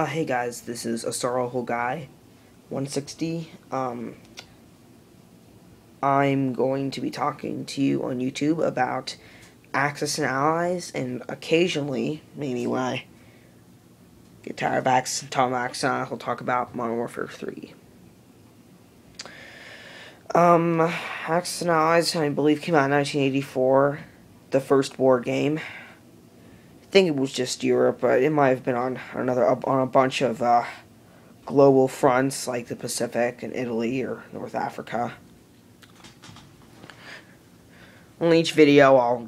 Hey guys, this is Asaro Guy 160. I'm going to be talking to you on YouTube about Axis and Allies, and occasionally, maybe when I get tired of Axis and Tom Axis, I'll talk about Modern Warfare 3. Axis and Allies, I believe, came out in 1984, the first board game. I think it was just Europe, but it might have been on a bunch of global fronts like the Pacific and Italy or North Africa. On each video, I'm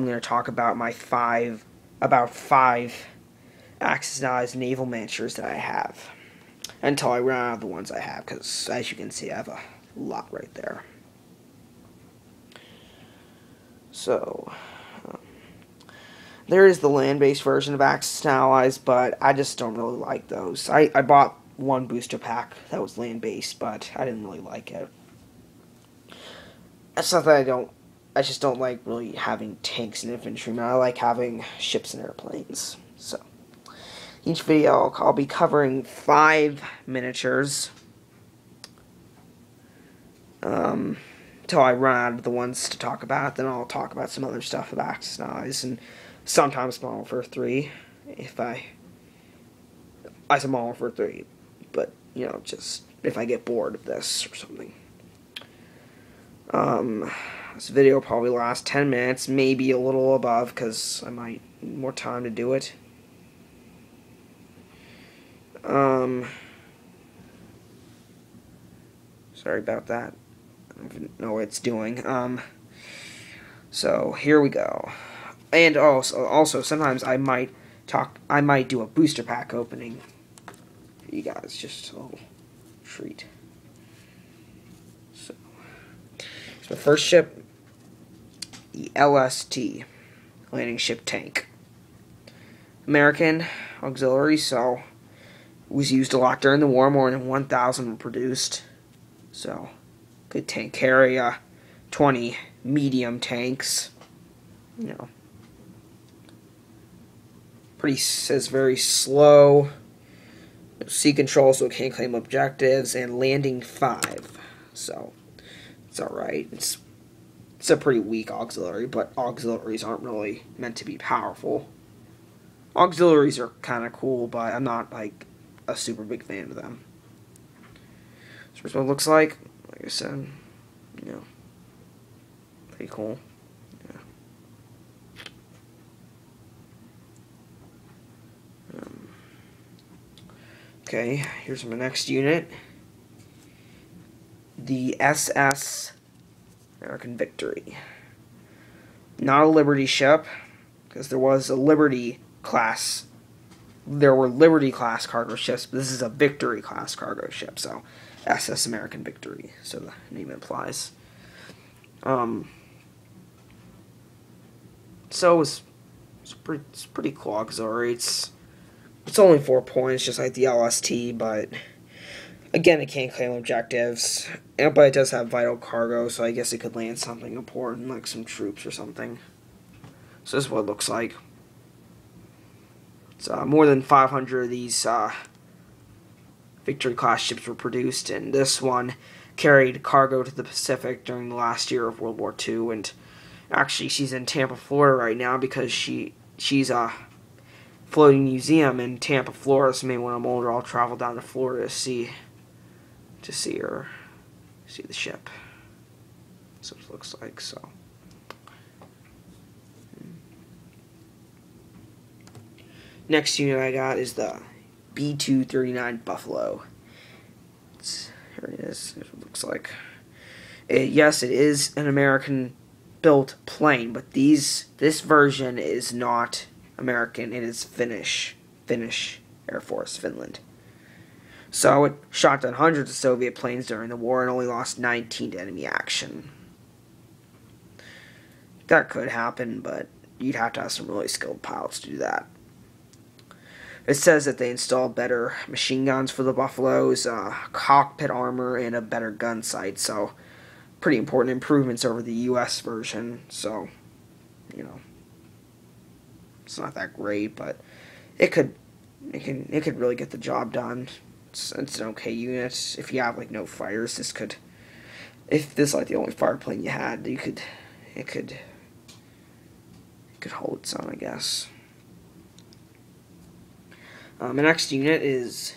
going to talk about about five Axis and Allies naval miniatures that I have until I run out of the ones I have, because as you can see, I have a lot right there. So, there is the land-based version of Axis and Allies, but I just don't really like those. I bought one booster pack that was land-based, but I didn't really like it. It's not that I just don't like really having tanks and infantrymen. I like having ships and airplanes. So, each video I'll be covering 5 miniatures. Until I run out of the ones to talk about, then I'll talk about some other stuff with Axis and Allies, and sometimes Modern Warfare 3, I said Modern Warfare 3, but, just if I get bored of this or something. This video will probably last 10 minutes, maybe a little above, because I might need more time to do it. Sorry about that. I don't even know what it's doing. So here we go. And also sometimes I might do a booster pack opening for you guys, just a little treat. So the first ship, the LST, landing ship tank. American auxiliary, so it was used a lot during the war. More than 1,000 were produced. So good tank carry, 20 medium tanks. Says very slow. Sea control, so it can't claim objectives, and landing 5. So it's alright. It's a pretty weak auxiliary, but auxiliaries aren't really meant to be powerful. Auxiliaries are kind of cool, but I'm not like a super big fan of them. So here's what it looks like. Like I said, pretty cool. Okay, here's my next unit. The SS American Victory. Not a Liberty ship, because there was a Liberty class. There were Liberty class cargo ships, but this is a Victory class cargo ship, so SS American Victory, so the name implies. So it's pretty cool auxiliary. It's only 4 points, just like the LST, but again, it can't claim objectives. But it does have vital cargo, so I guess it could land something important, like some troops or something. So this is what it looks like. It's more than 500 of these Victory-class ships were produced, and this one carried cargo to the Pacific during the last year of World War II, and actually she's in Tampa, Florida right now because she's a floating museum in Tampa, Florida, so maybe when I'm older I'll travel down to Florida to see her, see the ship. That's what it looks like, so. Next unit I got is the B-239 Buffalo. Here it is. Here's what it looks like. Yes, it is an American-built plane, but this version is not American. It is Finnish Air Force, Finland. So it shot down hundreds of Soviet planes during the war and only lost 19 to enemy action. That could happen, but you'd have to have some really skilled pilots to do that. It says that they installed better machine guns for the Buffaloes, cockpit armor, and a better gun sight, so pretty important improvements over the US version, so, it's not that great, but it could it could really get the job done. It's an okay unit. If you have like no fighters, if this is like the only fighter plane you had, it could hold its own, I guess. The next unit is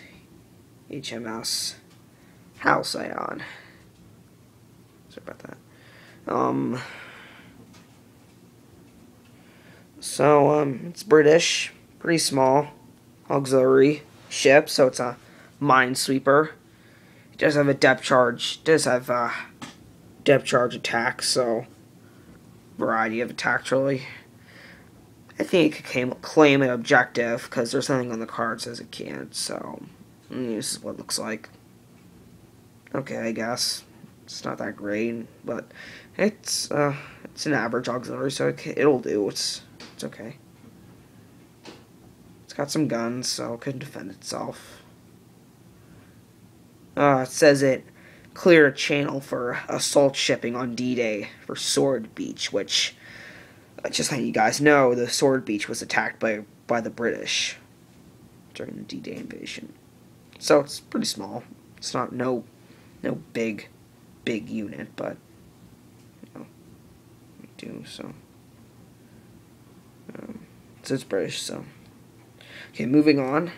HMS Halcyon. Sorry about that. It's British, pretty small auxiliary ship, so it's a minesweeper. It does have a depth charge. It does have depth charge attacks, so variety of attacks really. I think it could claim an objective because there's nothing on the card says it can't. So this is what it looks like. Okay, I guess it's not that great, but it's an average auxiliary, so it'll do. It's okay. It's got some guns, so it can defend itself. It says it clear a channel for assault shipping on D-Day for Sword Beach, which, just letting you guys know, the Sword Beach was attacked by the British during the D-Day invasion. So it's pretty small. It's not no big unit, but we do so. So it's British. So okay, moving on.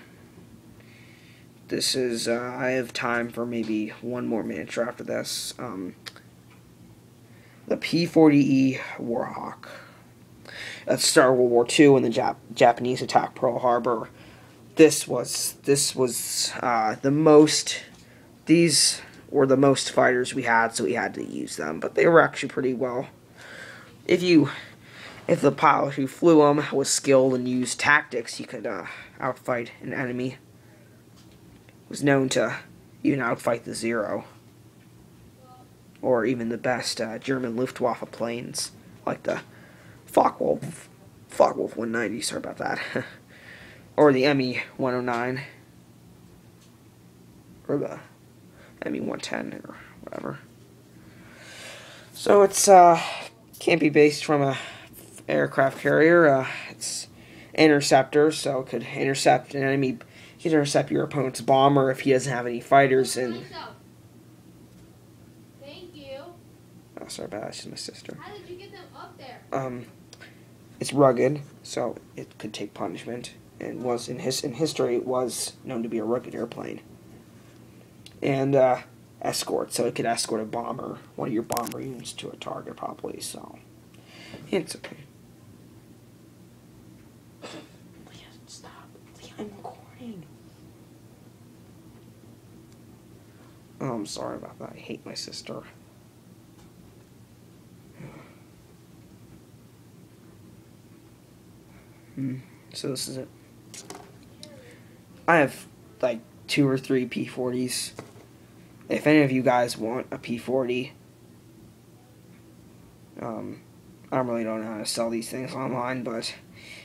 This is I have time for maybe one more miniature after this. The P-40E Warhawk. At the start of World War II, when the Japanese attacked Pearl Harbor, this was the most. These were the most fighters we had, so we had to use them. But they were actually pretty well. If the pilot who flew them was skilled and used tactics, he could outfight an enemy. It was known to even outfight the Zero, or even the best German Luftwaffe planes, like the Focke-Wulf 190. Sorry about that, or the Me-109, or the Me-110, or whatever. So it's can't be based from a aircraft carrier. It's interceptor, so it could intercept an enemy. He can intercept your opponent's bomber if he doesn't have any fighters. And thank you. Oh, sorry about that. She's my sister. How did you get them up there? It's rugged, so it could take punishment, and was in history it was known to be a rugged airplane. And escort, so it could escort a bomber, one of your bomber units, to a target properly. So it's okay. Stop. I'm recording. Oh, I'm sorry about that. I hate my sister. So this is it. I have like 2 or 3 P-40s. If any of you guys want a P-40, I really don't know how to sell these things online, but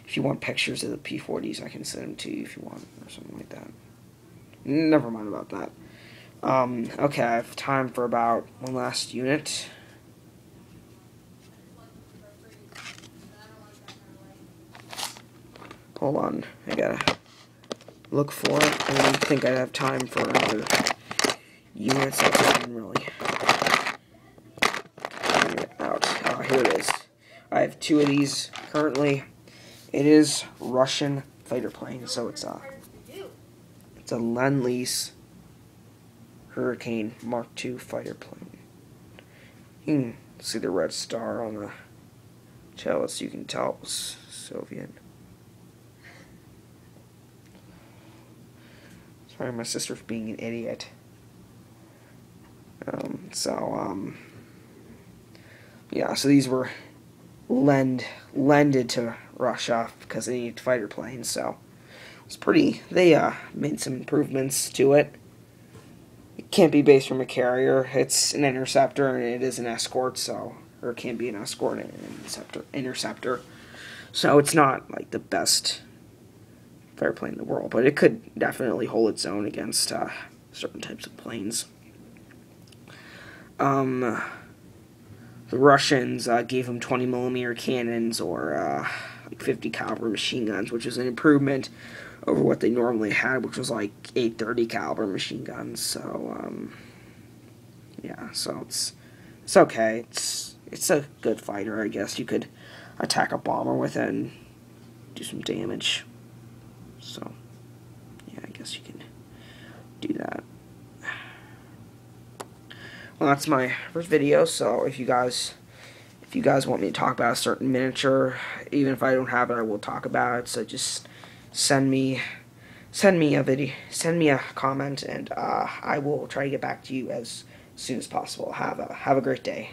if you want pictures of the P-40s, I can send them to you if you want, or something like that. Never mind about that. Okay, I have time for about one last unit. Hold on, I gotta look for it. I didn't think I'd have time for another unit, so I didn't really figure it out. Oh, here it is. I have 2 of these currently. It is Russian fighter plane, so it's a Lend-Lease Hurricane Mark II fighter plane. You can see the red star on the tail, so you can tell it was Soviet. Sorry, my sister's being an idiot. Yeah, so these were lended to Russia because they needed fighter planes, so it's pretty, they made some improvements to it. It can't be based from a carrier. It's an interceptor, and it is an escort, so, or it can be an escort and an interceptor. So it's not like the best fighter plane in the world, but it could definitely hold its own against certain types of planes. The Russians gave them 20mm cannons or like 50 caliber machine guns, which is an improvement over what they normally had, which was like 830 caliber machine guns. So yeah, so it's okay. It's a good fighter, I guess. You could attack a bomber with it and do some damage. So yeah, I guess you can do that. Well, that's my first video. So if you guys want me to talk about a certain miniature, even if I don't have it, I will talk about it. So just send me a video, send me a comment, and I will try to get back to you as soon as possible. Have a great day.